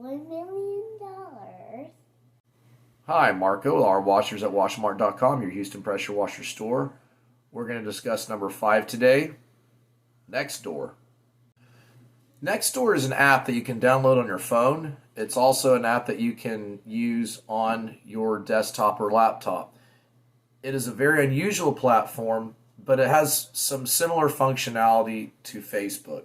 $1 million. Hi, Marco, our washers at washmart.com, your Houston pressure washer store. We're going to discuss number 5 today, Nextdoor. Nextdoor is an app that you can download on your phone. It's also an app that you can use on your desktop or laptop. It is a very unusual platform, but it has some similar functionality to Facebook.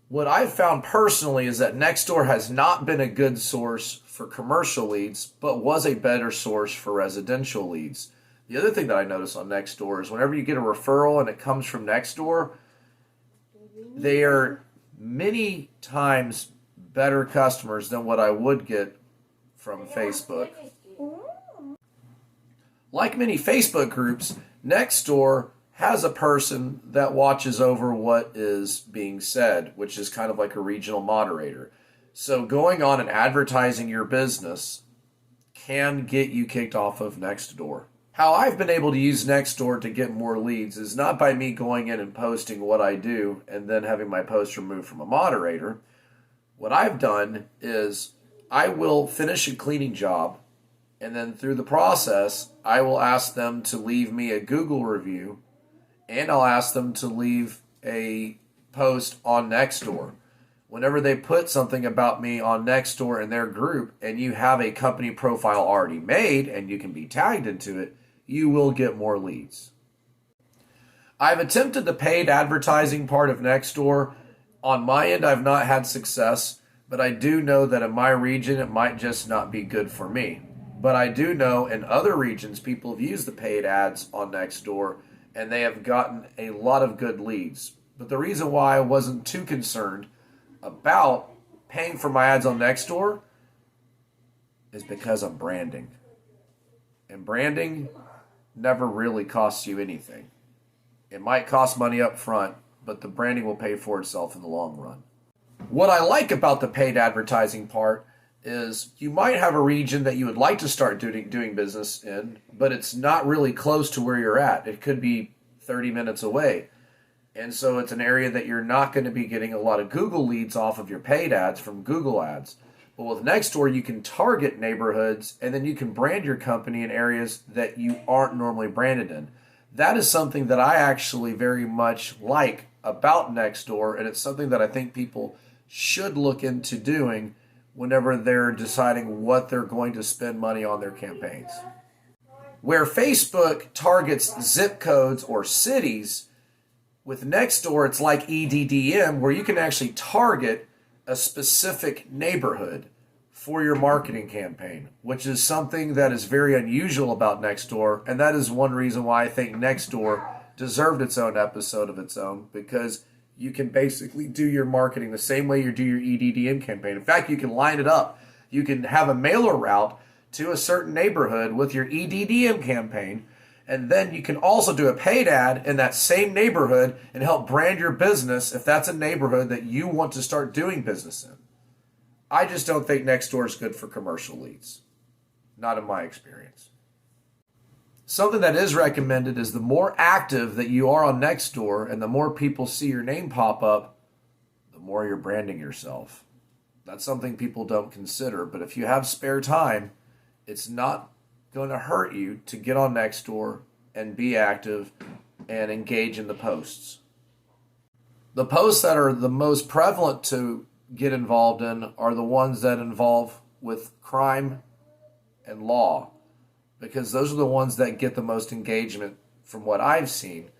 What I've found personally is that Nextdoor has not been a good source for commercial leads, but was a better source for residential leads. The other thing that I notice on Nextdoor is whenever you get a referral and it comes from Nextdoor, they are many times better customers than what I would get from Facebook. Like many Facebook groups, Nextdoor has a person that watches over what is being said, which is kind of like a regional moderator. So going on and advertising your business can get you kicked off of Nextdoor. How I've been able to use Nextdoor to get more leads is not by me going in and posting what I do and then having my post removed from a moderator. What I've done is I will finish a cleaning job, and then through the process, I will ask them to leave me a Google review, and I'll ask them to leave a post on Nextdoor. Whenever they put something about me on Nextdoor in their group, and you have a company profile already made, and you can be tagged into it, you will get more leads. I've attempted the paid advertising part of Nextdoor. On my end, I've not had success, but I do know that in my region, it might just not be good for me. But I do know in other regions, people have used the paid ads on Nextdoor, and they have gotten a lot of good leads. But the reason why I wasn't too concerned about paying for my ads on Nextdoor is because I'm branding. And branding never really costs you anything. It might cost money up front, but the branding will pay for itself in the long run. What I like about the paid advertising part is you might have a region that you would like to start doing business in, but it's not really close to where you're at. It could be 30 minutes away. And so it's an area that you're not going to be getting a lot of Google leads off of your paid ads from Google ads. But with Nextdoor, you can target neighborhoods, and then you can brand your company in areas that you aren't normally branded in. That is something that I actually very much like about Nextdoor, and it's something that I think people should look into doing whenever they're deciding what they're going to spend money on their campaigns. Where Facebook targets zip codes or cities, with Nextdoor, it's like EDDM, where you can actually target a specific neighborhood for your marketing campaign, which is something that is very unusual about Nextdoor, and that is one reason why I think Nextdoor deserved its own episode of its own, because you can basically do your marketing the same way you do your EDDM campaign. In fact, you can line it up. You can have a mailer route to a certain neighborhood with your EDDM campaign, and then you can also do a paid ad in that same neighborhood and help brand your business if that's a neighborhood that you want to start doing business in. I just don't think Nextdoor is good for commercial leads. Not in my experience. Something that is recommended is the more active that you are on Nextdoor and the more people see your name pop up, the more you're branding yourself. That's something people don't consider, but if you have spare time, it's not going to hurt you to get on Nextdoor and be active and engage in the posts. The posts that are the most prevalent to get involved in are the ones that involve with crime and law, because those are the ones that get the most engagement from what I've seen.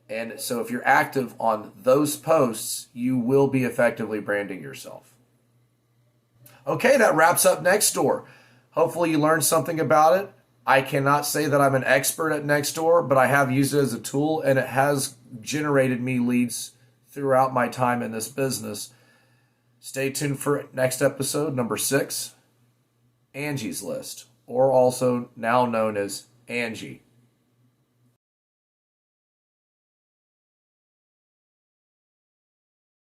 And so if you're active on those posts, you will be effectively branding yourself. Okay, that wraps up Nextdoor. Hopefully you learned something about it. I cannot say that I'm an expert at Nextdoor, but I have used it as a tool, and it has generated me leads throughout my time in this business. Stay tuned for next episode, number 6, Angie's List, or also now known as Angie.